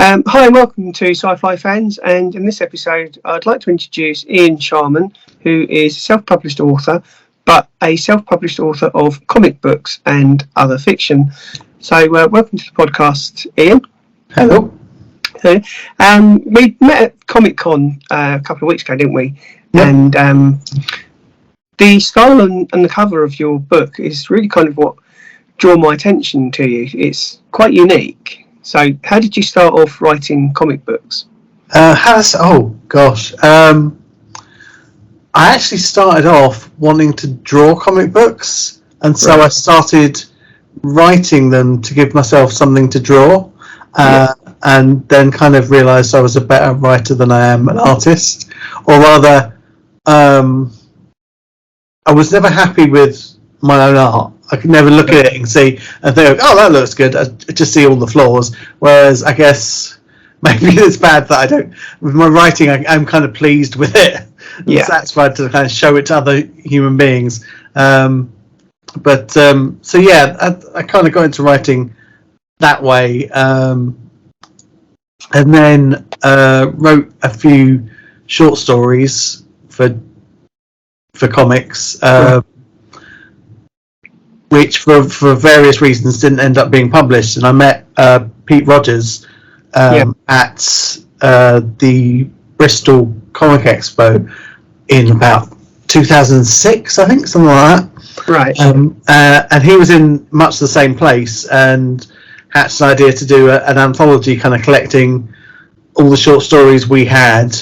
Hi and welcome to Sci-Fi fans, and in this episode I'd like to introduce Ian Sharman, who is a self-published author, but a self-published author of comic books and other fiction. So welcome to the podcast, Ian. Hello. We met at Comic-Con a couple of weeks ago, didn't we? Yep. And the style and the cover of your book is really kind of what drew my attention to you. It's quite unique. So, how did you start off writing comic books? I actually started off wanting to draw comic books, and so I started writing them to give myself something to draw, and then kind of realised I was a better writer than I am an artist, or rather, I was never happy with my own art. I could never look at it and think, oh, that looks good. I just see all the flaws. Whereas I guess maybe it's bad that I don't. With my writing, I'm kind of pleased with it. Yeah. Satisfied to kind of show it to other human beings. So yeah, I kind of got into writing that way, and then wrote a few short stories for comics. Which for various reasons didn't end up being published, and I met Pete Rogers at the Bristol Comic Expo in about 2006, I think, something like that. Right. And he was in much the same place and hatched an idea to do an anthology, kind of collecting all the short stories we had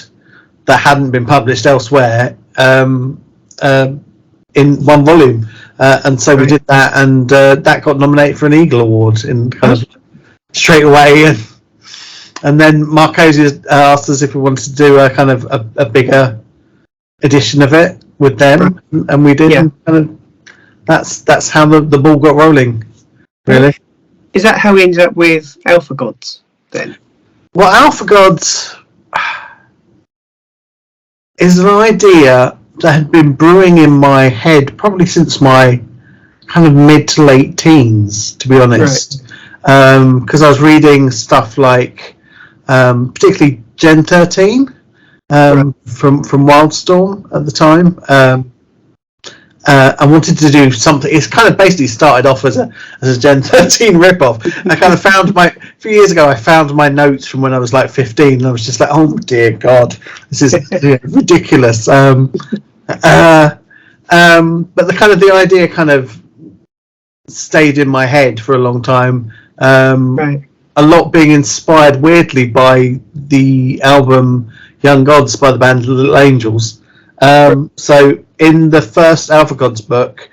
that hadn't been published elsewhere in one volume. And so we did that, and that got nominated for an Eagle Award in kind of straight away. And then Markosia asked us if we wanted to do a kind of a bigger edition of it with them, and we did. Yeah. And kind of that's how the ball got rolling, really. Is that how we ended up with Alpha Gods then? Well, Alpha Gods is an idea that had been brewing in my head probably since my kind of mid to late teens, to be honest. Because I was reading stuff like, particularly Gen 13 from Wildstorm at the time. I wanted to do something. It's kind of basically started off as a Gen 13 ripoff. I kind of found a few years ago. I found my notes from when I was like 15, and I was just like, "Oh dear God, this is ridiculous." But the idea kind of stayed in my head for a long time. A lot being inspired weirdly by the album Young Gods by the band Little Angels. So in the first Alpha Gods book,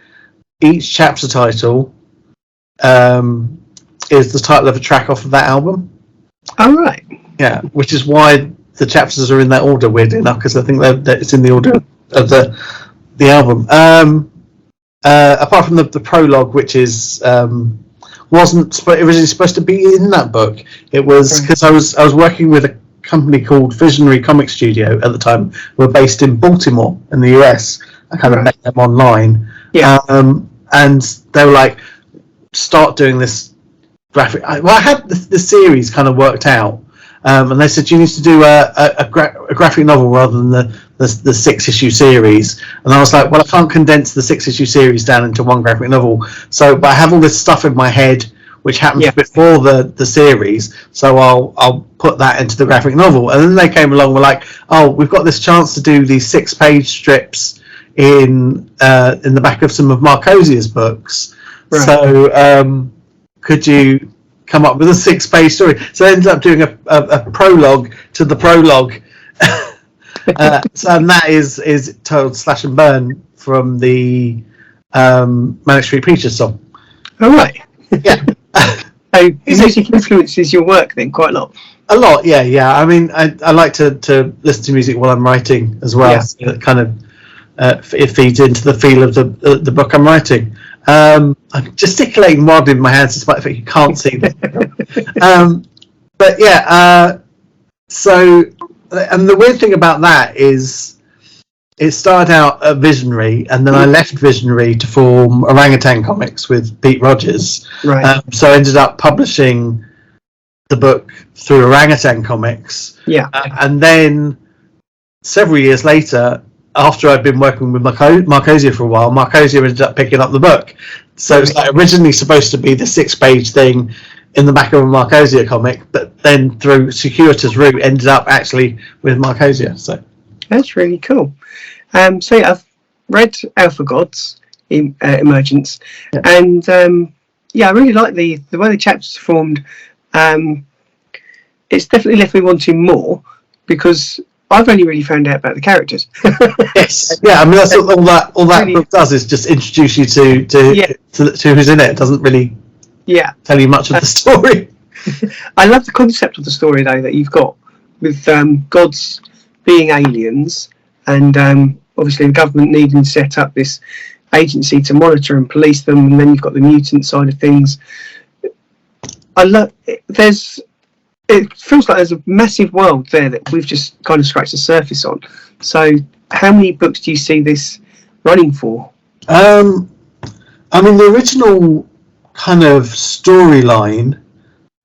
each chapter title is the title of a track off of that album. Oh, right. Yeah, which is why the chapters are in that order, weirdly enough, because I think that it's in the order of the album. Apart from the prologue, which wasn't originally supposed to be in that book. It was because I was working with a company called Visionary Comic Studio at the time. We're based in Baltimore in the US. I kind of met them online, and they were like, "Start doing this graphic." I had the series kind of worked out. And they said, you need to do a graphic novel rather than the 6-issue series. And I was like, well, I can't condense the 6-issue series down into one graphic novel. But I have all this stuff in my head which happened before the series, so I'll put that into the graphic novel. And then they came along and were like, oh, we've got this chance to do these 6-page strips in the back of some of Markosia's books. Right. So could you come up with a 6-page story? So I ended up doing a prologue to the prologue. And that is told Slash and Burn from the Manic Street Preachers song. Oh, right. Yeah. So music influences your work then quite a lot? A lot, yeah. I mean, I like to listen to music while I'm writing as well. Yeah. So it kind of it feeds into the feel of the book I'm writing. I'm gesticulating wildly with my hands despite the fact you can't see them. But yeah, so, and the weird thing about that is it started out at Visionary, and then I left Visionary to form Orang Utan Comics with Pete Rogers. Right. So I ended up publishing the book through Orang Utan Comics. Yeah. And then several years later, after I'd been working with Markosia for a while, Markosia ended up picking up the book. So it's like originally supposed to be the 6-page thing in the back of a Markosia comic, but then through circuitous route ended up actually with Markosia. So that's really cool. So yeah, I've read Alpha Gods Emergence, and I really like the way the chapters are formed. It's definitely left me wanting more because I've only really found out about the characters. Yes, yeah. I mean, that's all that really, book does is just introduce you to who's in it. It doesn't really tell you much of the story. I love the concept of the story though that you've got with gods being aliens, and obviously the government needing to set up this agency to monitor and police them, and then you've got the mutant side of things. I love it feels like there's a massive world there that we've just kind of scratched the surface on. So how many books do you see this running for? I mean, the original kind of storyline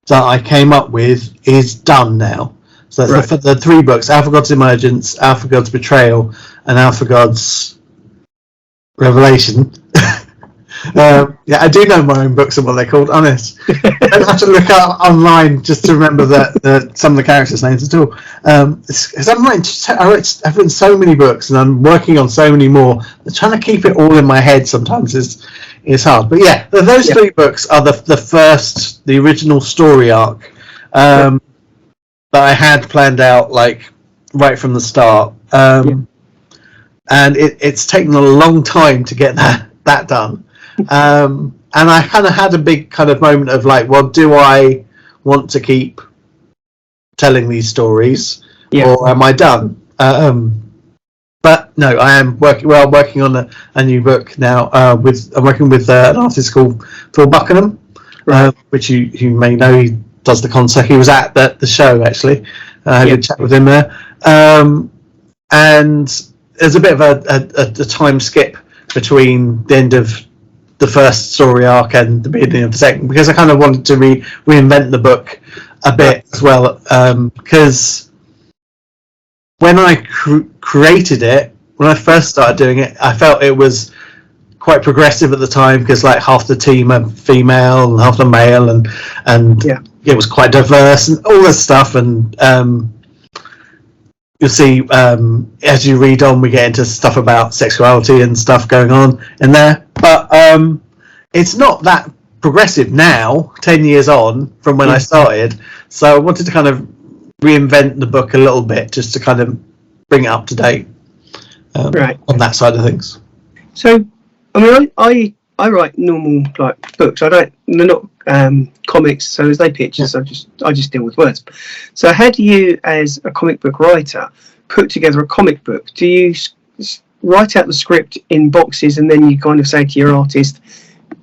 that I came up with is done now. So that's the 3 books: Alpha Gods Emergence, Alpha Gods Betrayal, and Alpha Gods Revelation. I do know my own books and what they're called, honest. I don't have to look up online just to remember some of the characters' names at all. Because I've written so many books and I'm working on so many more. Trying to keep it all in my head sometimes is hard. But yeah, those 3 books are the original story arc that I had planned out like right from the start. And it's taken a long time to get that done. And I kind of had a big kind of moment of like, well, do I want to keep telling these stories or am I done? But no, I am working on a new book now. I'm working with an artist called Phil Buckingham, which you may know. He does the concert. He was at the show actually. I had a chat with him there. And there's a bit of a time skip between the end of the first story arc and the beginning of the second, because I kind of wanted to reinvent the book a bit as well, because when I created it, when I first started doing it, I felt it was quite progressive at the time, because like half the team are female and half the male, and it was quite diverse and all this stuff. And you'll see as you read on, we get into stuff about sexuality and stuff going on in there. But it's not that progressive now, 10 years on from when I started. So I wanted to kind of reinvent the book a little bit, just to kind of bring it up to date on that side of things. So, I mean, I write normal like books. They're not comics, so there's no pictures. I just deal with words. So how do you, as a comic book writer, put together a comic book? Do you write out the script in boxes and then you kind of say to your artist,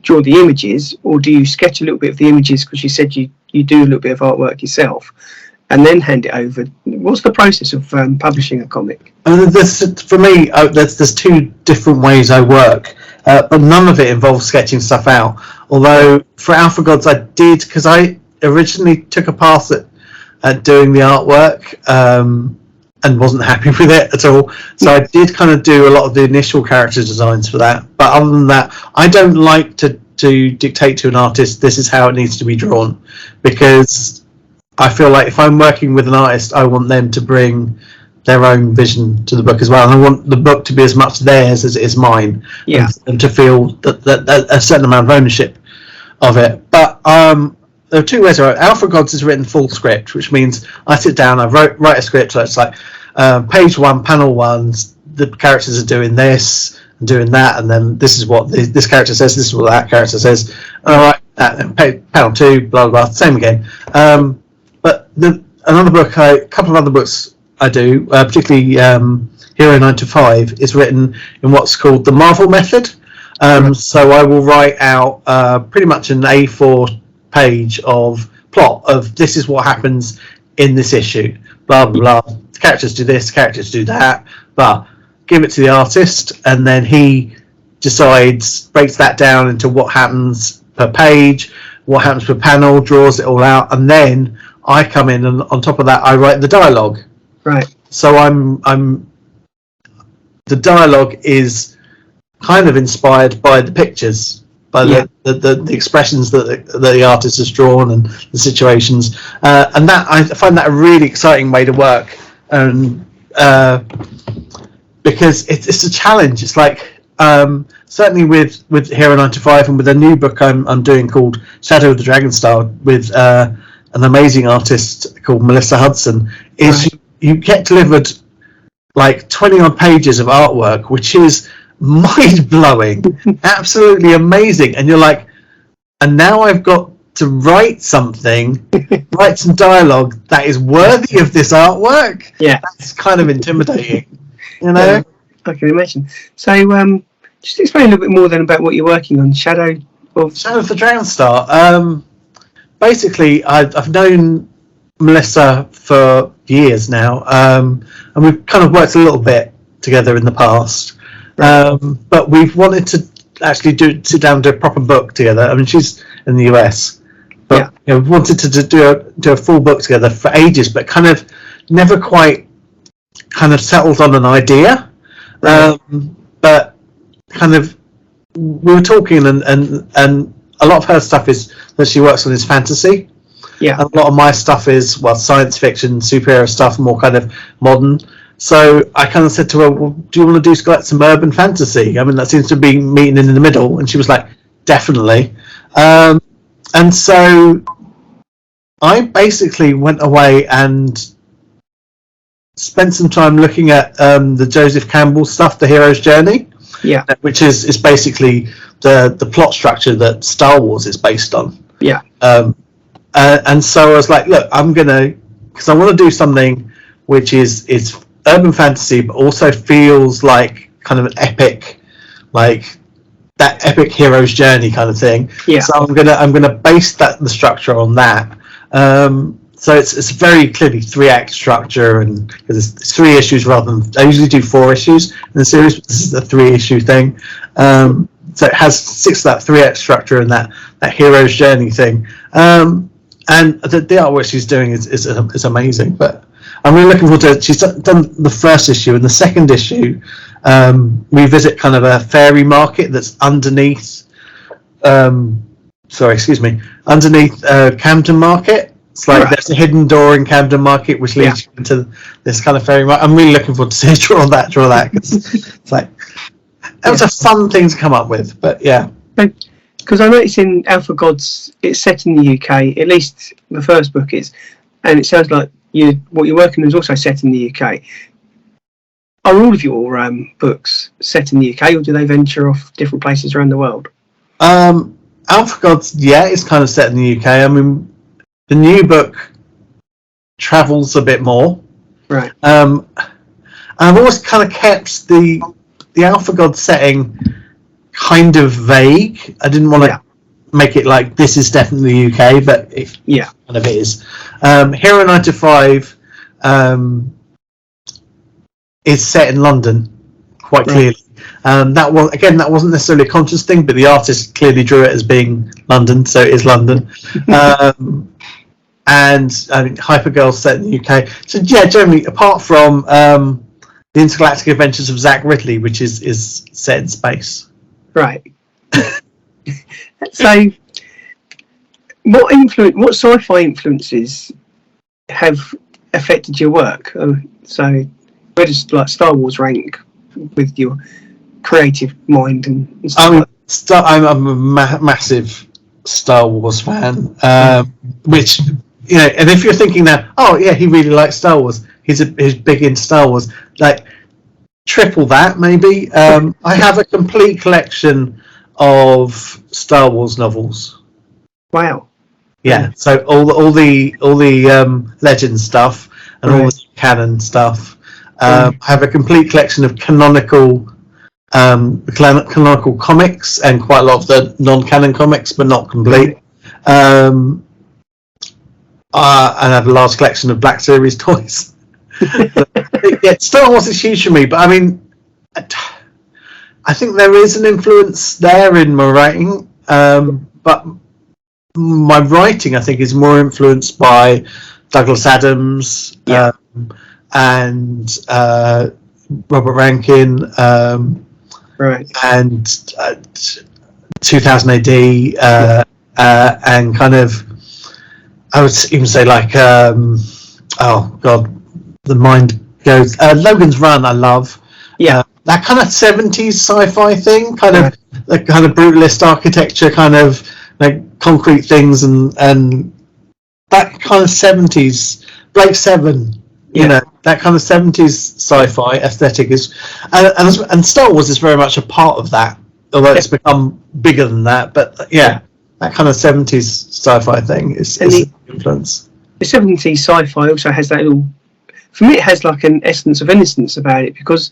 draw the images, or do you sketch a little bit of the images, because you said you do a little bit of artwork yourself, and then hand it over? What's the process of publishing a comic? For me, there's 2 different ways I work, but none of it involves sketching stuff out. Although for Alpha Gods I did, because I originally took a pass at doing the artwork and wasn't happy with it at all. So I did kind of do a lot of the initial character designs for that. But other than that, I don't like to dictate to an artist, this is how it needs to be drawn, because I feel like if I'm working with an artist, I want them to bring their own vision to the book as well, and I want the book to be as much theirs as it is mine, and to feel that a certain amount of ownership of it. But there are 2 ways I write. Alpha Gods is written full script, which means I sit down, I write a script, so it's like page 1, panel 1, the characters are doing this and doing that, and then this is what this character says, this is what that character says. And I write that, and panel 2, blah blah blah, same again. But a couple of other books I do, particularly Hero 9 to 5, is written in what's called the Marvel method. So I will write out pretty much an A4 page of plot of this is what happens in this issue, blah blah blah. The characters do this, the characters do that, but give it to the artist, and then he breaks that down into what happens per page, what happens per panel, draws it all out, and then I come in, and on top of that, I write the dialogue. Right. So the dialogue is kind of inspired by the pictures, by the expressions that the artist has drawn and the situations, and that I find that a really exciting way to work, and because it's a challenge. It's like certainly with Hero 95 and with a new book I'm doing called Shadow of the Dragon Star with an amazing artist called Melissa Hudson, is you get delivered like 20 odd pages of artwork, which is mind-blowing, absolutely amazing, and you're like, and now I've got to write something, write some dialogue that is worthy of this artwork. Yeah, that's kind of intimidating, you know. I can imagine. So just explain a little bit more then about what you're working on. Shadow of the Dragon Star. Basically, I've known Melissa for years now, and we've kind of worked a little bit together in the past. But we've wanted to actually sit down and do a proper book together. I mean, she's in the US, but we've wanted to do a full book together for ages, but kind of never quite kind of settled on an idea. But kind of we were talking, and a lot of her stuff is that she works on is fantasy. Yeah, and a lot of my stuff is science fiction, superhero stuff, more kind of modern. So I kind of said to her, well, do you want to do some urban fantasy? I mean, that seems to be meeting in the middle. And she was like, definitely. And so I basically went away and spent some time looking at the Joseph Campbell stuff, The Hero's Journey. Yeah, which is basically the plot structure that Star Wars is based on. Yeah. And so I was like, look, because I want to do something which is urban fantasy, but also feels like kind of an epic, like that epic hero's journey kind of thing. Yeah. So I'm gonna base the structure on that. So it's very clearly 3-act structure, and because it's 3 issues rather than I usually do 4 issues in the series, but this is a 3-issue thing. So it has 6 that 3-act structure and that hero's journey thing. And the artwork she's doing is amazing. But I'm really looking forward to it. She's done the first issue, and the second issue we visit kind of a fairy market that's underneath underneath Camden Market. It's like there's a hidden door in Camden Market which leads you into this kind of fairy market. I'm really looking forward to see draw that cause it's like that was a fun thing to come up with. But yeah, because I noticed in Alpha Gods it's set in the UK, at least the first book is, and it sounds like what you're working on is also set in the UK. Are all of your books set in the UK, or do they venture off different places around the world? Alpha Gods, it's kind of set in the UK. I mean, the new book travels a bit more. Right. I've always kind of kept the Alpha Gods setting kind of vague. I didn't want to make it like this is definitely UK, but it kind of is. Hero 95 is set in London, quite clearly. That wasn't necessarily a conscious thing, but the artist clearly drew it as being London, so it is London. And I mean, Hypergirl set in the UK. So generally, apart from the Intergalactic Adventures of Zakk Ridley, which is set in space. Right. So, what sci-fi influences have affected your work? So, where does Star Wars rank with your creative mind and stuff? I'm a massive Star Wars fan, which and if you're thinking now, he really likes Star Wars. He's big into Star Wars. Like triple that, maybe. I have a complete collection of Star Wars novels. Wow. Yeah. So all the legend stuff and all the canon stuff. I have a complete collection of canonical comics and quite a lot of the non-canon comics, but not complete. And I have a large collection of Black Series toys. Star Wars is huge for me, but I mean, I think there is an influence there in my writing, but my writing, I think, is more influenced by Douglas Adams, Yeah. and Robert Rankin, Right. and 2000 AD, and kind of, I would even say like, oh god, the mind goes. Logan's Run, I love. Yeah. That kind of 70s sci-fi thing, kind of Right. the kind of brutalist architecture, kind of like concrete things, and that kind of 70s Blake Seven, you know, that kind of 70s sci-fi aesthetic is, and Star Wars is very much a part of that, although it's become bigger than that. But that kind of 70s sci-fi thing is an influence. The 70s sci-fi also has that little, for me, it has like an essence of innocence about it, because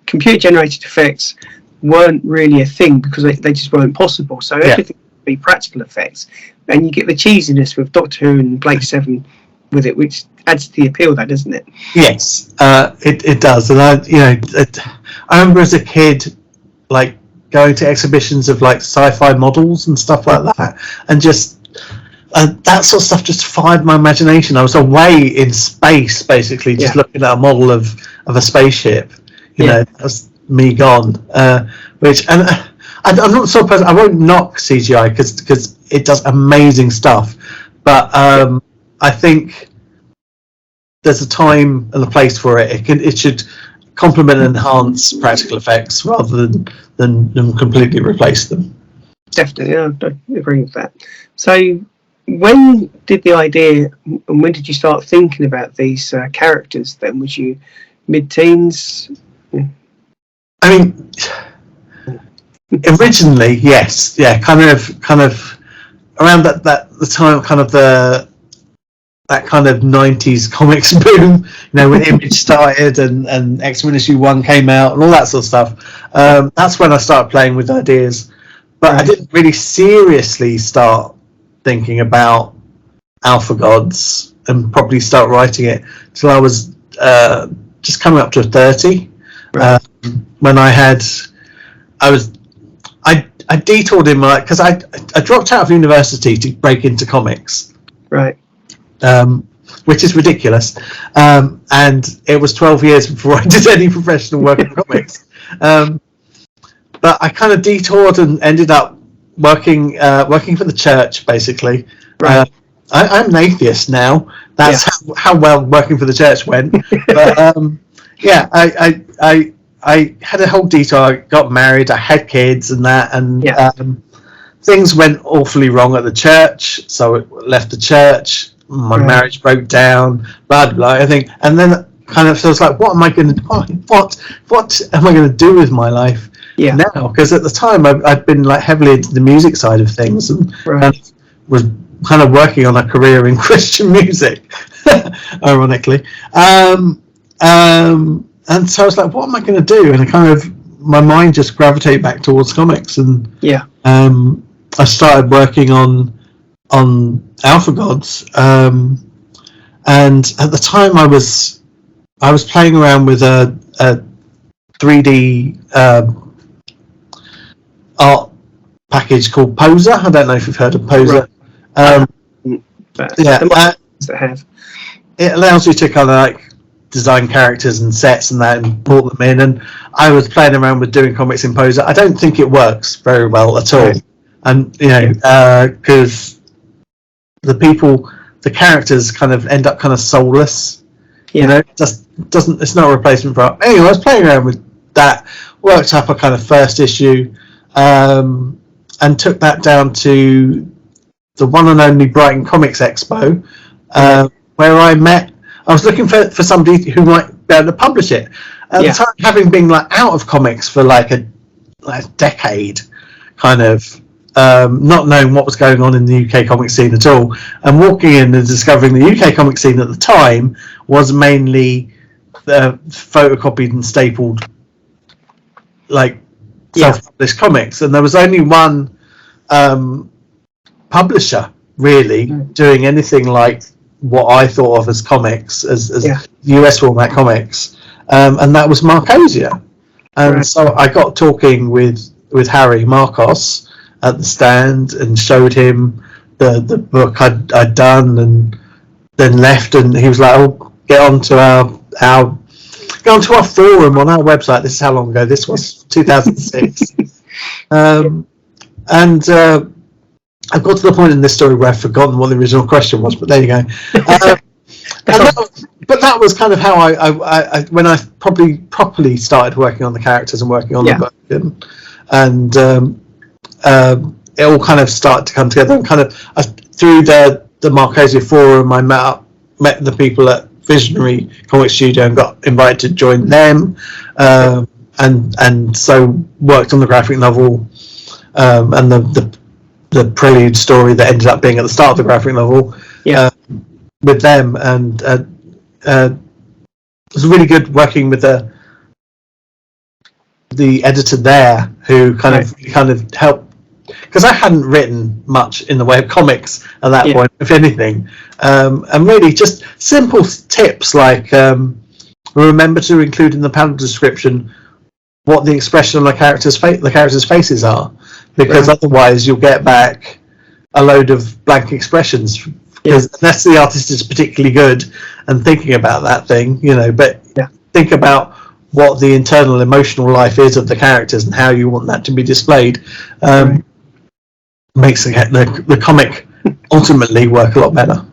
computer-generated effects weren't really a thing because they just weren't possible. So everything would be practical effects, and you get the cheesiness with Doctor Who and Blake Seven with it, which adds to the appeal of that, doesn't it? Yes, it does. And I remember as a kid, like going to exhibitions of like sci-fi models and stuff like that, and just that sort of stuff just fired my imagination. I was away in space, basically, just looking at a model of a spaceship. You know, that was me gone. Which, and I'm not so opposed. I won't knock CGI because it does amazing stuff, but I think there's a time and a place for it. It should complement and enhance practical effects rather than completely replace them. Definitely, I agree with that. So, when did the idea, and when did you start thinking about these characters? Then, was you mid-teens? I mean, originally, yes, kind of around the time, kind of that kind of 90s comics boom, when Image started and X-Men issue 1 came out and all that sort of stuff. That's when I started playing with ideas, but I didn't really seriously start thinking about Alpha Gods and probably start writing it till I was just coming up to 30. When I detoured in my, because I dropped out of university to break into comics, right? Which is ridiculous, and it was 12 years before I did any professional work in comics. But I kind of detoured and ended up working for the church, basically. Right. I'm an atheist now. That's how well working for the church went. But I had a whole detour. I got married. I had kids and that, and things went awfully wrong at the church. So I left the church. My marriage broke down. Blah blah. I think, and then kind of, so it's like, what am I going to? What am I going to do with my life now? Because at the time I'd been like heavily into the music side of things, and was kind of working on a career in Christian music, ironically. And so I was like, what am I going to do? And I kind of, my mind just gravitated back towards comics, and I started working on Alpha Gods, and at the time I was playing around with a 3D art package called Poser. I don't know if you've heard of Poser. It allows you to kind of like design characters and sets and that, and port them in. And I was playing around with doing comics in Poser. I don't think it works very well at all, and because the characters kind of end up kind of soulless. Just doesn't. It's not a replacement for art. Anyway, I was playing around with that, worked up a kind of first issue, and took that down to the one and only Brighton Comics Expo, where I was looking for somebody who might be able to publish it. At the time, having been like out of comics for like a decade, kind of not knowing what was going on in the UK comic scene at all, and walking in and discovering the UK comic scene at the time was mainly photocopied and stapled, like self-published comics, and there was only one publisher really doing anything like what I thought of as comics, as US format comics, and that was Markosia. And so I got talking with Harry Markos at the stand and showed him the book I'd done, and then left, and he was like, "Oh, get onto our forum on our website." This is how long ago this was, 2006. And I've got to the point in this story where I've forgotten what the original question was, but there you go. But that was kind of how I when I probably properly started working on the characters and working on the book, and it all kind of started to come together. And kind of through the Markosia forum, I met the people at Visionary Comics Studio and got invited to join them, and so worked on the graphic novel and the prelude story that ended up being at the start of the graphic novel with them, and it was really good working with the editor there, who kind of helped, because I hadn't written much in the way of comics at that point, if anything, and really just simple tips like remember to include in the panel description what the expression on the characters' faces are, because otherwise you'll get back a load of blank expressions, because unless the artist is particularly good and thinking about that thing, but think about what the internal emotional life is of the characters and how you want that to be displayed. Makes the comic ultimately work a lot better.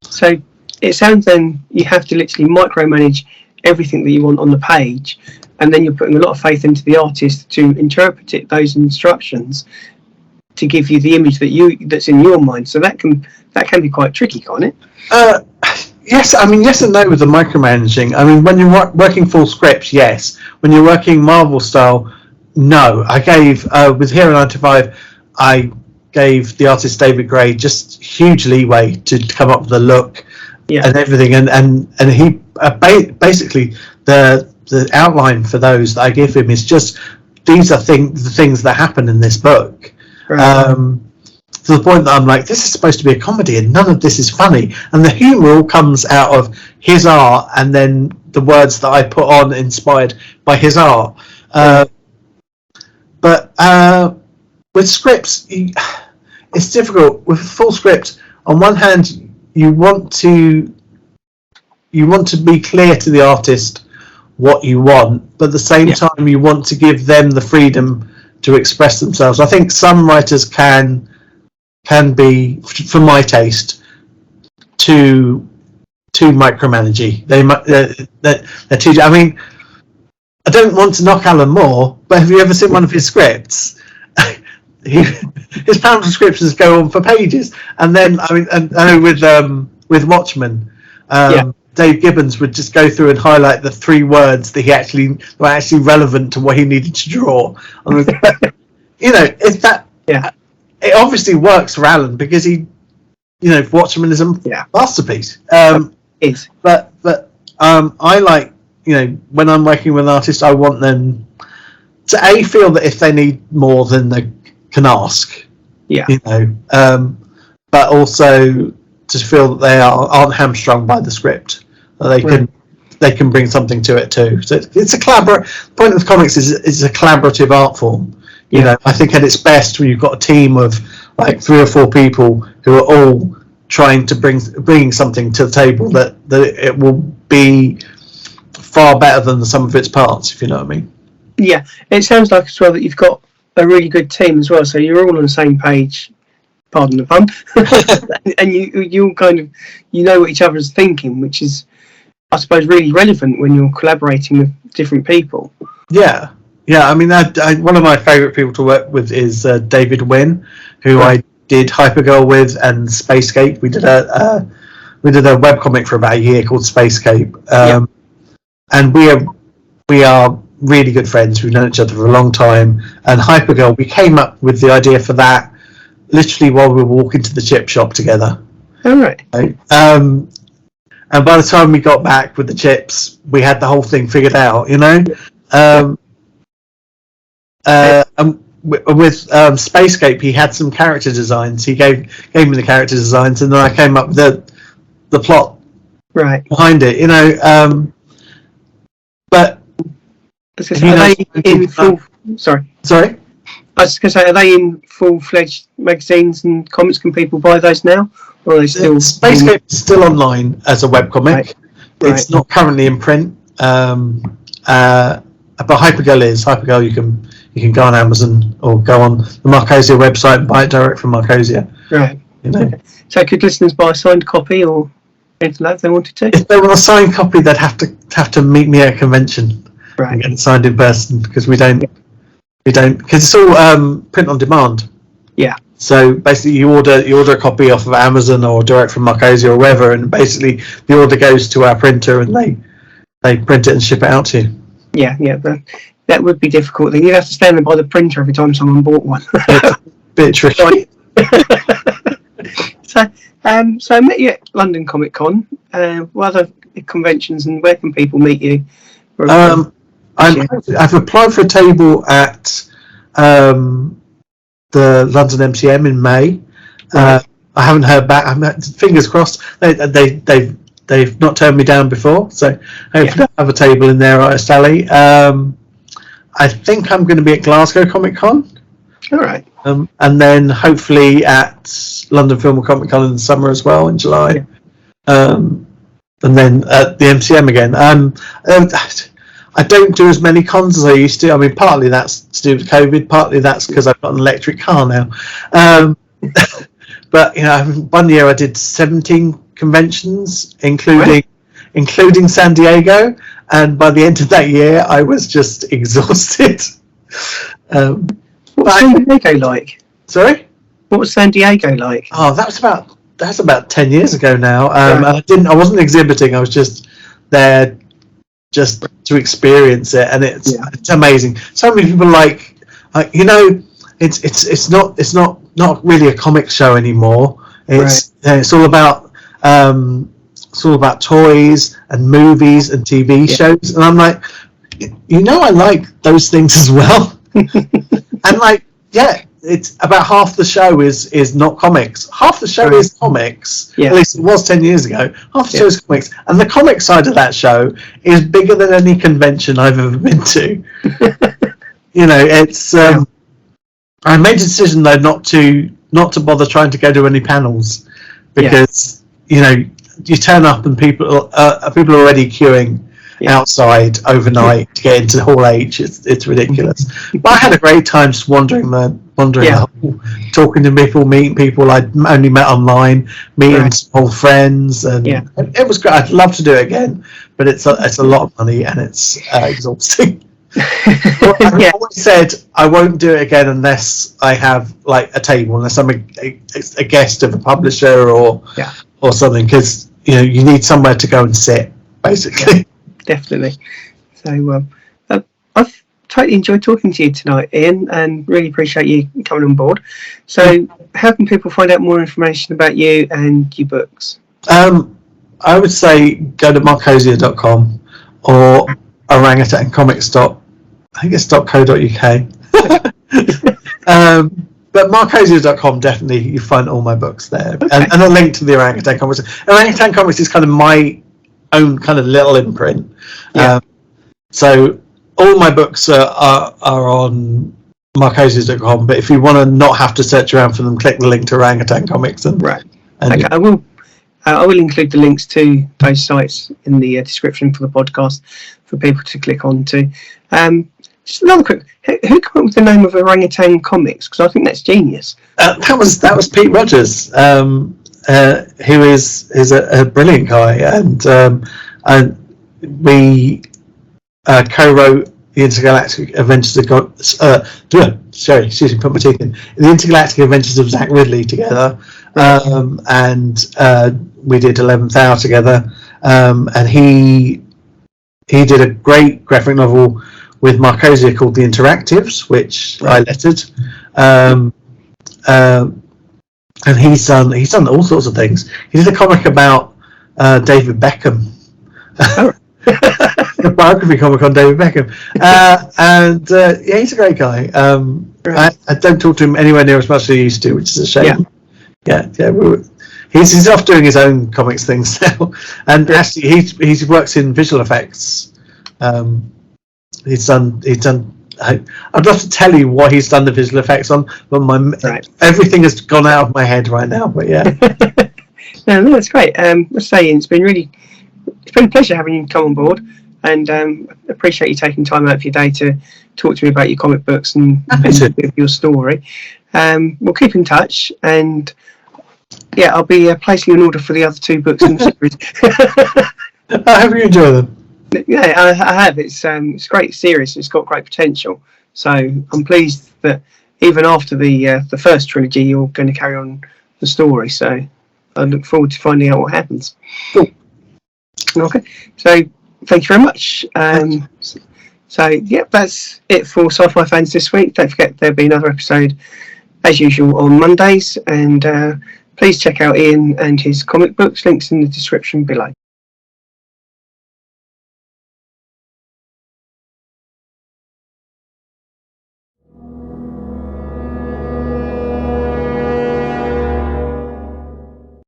So it sounds then you have to literally micromanage everything that you want on the page, and then you're putting a lot of faith into the artist to interpret those instructions to give you the image that's in your mind. So that can be quite tricky, can't it? Yes, yes and no with the micromanaging. When you're working full scripts, yes. When you're working Marvel style, no. I gave with Hero 9to5, I gave the artist David Gray just huge leeway to come up with the look and everything, and he basically the outline for those that I give him is just, these are the things that happen in this book. To the point that I'm like, this is supposed to be a comedy and none of this is funny, and the humour all comes out of his art and then the words that I put on inspired by his art. But with scripts, it's difficult. With full script, on one hand, you want to be clear to the artist what you want, but at the same time you want to give them the freedom to express themselves. I think some writers can be, for my taste, too micromanagey. They're too. I don't want to knock Alan Moore, but have you ever seen one of his scripts? His panel descriptions go on for pages, and then I know with Watchmen, Dave Gibbons would just go through and highlight the 3 words that were actually relevant to what he needed to draw. It's that. It obviously works for Alan because he, Watchmen is a masterpiece. But I like, when I'm working with an artist, I want them to feel that if they need more than they can ask, but also to feel that they aren't hamstrung by the script, that they can bring something to it too. So it's a collaborative. The point of comics is it's a collaborative art form. I think at its best when you've got a team of like 3 or 4 people who are all trying to bring something to the table that it will be far better than the sum of its parts, if you know what I mean. Yeah, it sounds like as well that you've got a really good team as well, so you're all on the same page, pardon the pun, and you kind of, what each other's thinking, which is, I suppose, really relevant when you're collaborating with different people. Yeah. One of my favourite people to work with is David Wynn, who I did Hypergirl with, and Spacescape. We did a webcomic for about a year called Spacescape, and we are really good friends. We've known each other for a long time. And Hypergirl, we came up with the idea for that literally while we were walking to the chip shop together. All right. And by the time we got back with the chips, we had the whole thing figured out, with Spacescape, he had some character designs. He gave me the character designs, and then I came up with the plot behind it. But are they in full? Sorry. I was just going to say, are they in full-fledged magazines and comics? Can people buy those now, Or are they still Spacescape is still online as a webcomic. Right. It's not currently in print. But Hypergirl is. Hypergirl, you can go on Amazon or go on the Markosia website and buy it direct from Markosia. Right. You know. Okay. So could listeners buy a signed copy or anything like that if they wanted to? If they want a signed copy, they'd have to meet me at a convention and get it signed in person, because we don't because it's all print on demand. Yeah. So basically, you order a copy off of Amazon or direct from Markosia or wherever, and basically the order goes to our printer and they print it and ship it out to you. Yeah, that would be difficult. You'd have to stand there by the printer every time someone bought one. Bit tricky. So I met you at London Comic Con. What other conventions, and where can people meet you? I've applied for a table at the London MCM in May. I haven't heard back. Fingers crossed. They've not turned me down before, so hopefully I'll have a table in there at Sally. I think I'm going to be at Glasgow Comic Con. All right. And then hopefully at London Film and Comic Con in the summer as well, in July. Yeah. And then at the MCM again. I don't do as many cons as I used to. I mean, partly that's to do with COVID, partly that's because I've got an electric car now. But, you know, one year I did 17 conventions, including San Diego, and by the end of that year I was just exhausted. What was San Diego like? Sorry? What was San Diego like? Oh, that's about 10 years ago now. I wasn't exhibiting. I was just there just to experience it, and it's amazing. So many people it's not really a comic show anymore. It's all about toys and movies and TV shows, and I'm like, I like those things as well. And it's about half the show is not comics. Half the show is comics. Yeah. At least it was 10 years ago. Half the show is comics, and the comic side of that show is bigger than any convention I've ever been to. It's. I made a decision though not to bother trying to go to any panels, because you turn up and people are already queuing outside overnight to get into Hall H. It's ridiculous. But I had a great time just wandering the hall, talking to people, meeting people I'd only met online, meeting some old friends, and it was great. I'd love to do it again, but it's a lot of money and it's exhausting. I've always said I won't do it again unless I have a table, unless I'm a guest of a publisher or something, because you need somewhere to go and sit, basically. Definitely. So I've totally enjoyed talking to you tonight, Ian, and really appreciate you coming on board. So how can people find out more information about you and your books? I would say go to markosia.com or orangutancomics. I think it's .co.uk. But markosia.com, definitely, you find all my books there. Okay. And a link to the Orang Utan Comics. Orang Utan Comics is kind of my own kind of little imprint. So all my books are on markosia.com, but if you want to not have to search around for them, click the link to Orang Utan Comics. Okay, I will include the links to those sites in the description for the podcast for people to click on to. Just another quick, who came up with the name of Orang Utan Comics? Because I think that's genius. That was Pete Rogers, who is a brilliant guy, and we co-wrote the Intergalactic Adventures of put my teeth in. The Intergalactic Adventures of Zakk Ridley together, and we did 11th Hour together, and he did a great graphic novel with Markosia called The Interactives, which I lettered, and he's done all sorts of things. He did a comic about David Beckham. A biography comic on David Beckham, and he's a great guy. I don't talk to him anywhere near as much as I used to, which is a shame. He's off doing his own comics things now, and actually he works in visual effects. He's done. I'd love to tell you what he's done the visual effects on, but everything has gone out of my head right now. But No, that's great. Let's say, Ian, it's been a pleasure having you come on board, and appreciate you taking time out of your day to talk to me about your comic books and your story. We'll keep in touch, and yeah, I'll be placing an order for the other 2 books in the series. I hope you enjoy them. Yeah, I have. It's a great series. It's got great potential. So I'm pleased that even after the first trilogy, you're going to carry on the story. So I look forward to finding out what happens. Cool. Okay. So thank you very much. So yeah, that's it for Sci-Fi Fans this week. Don't forget there'll be another episode as usual on Mondays, and please check out Ian and his comic books. Links in the description below.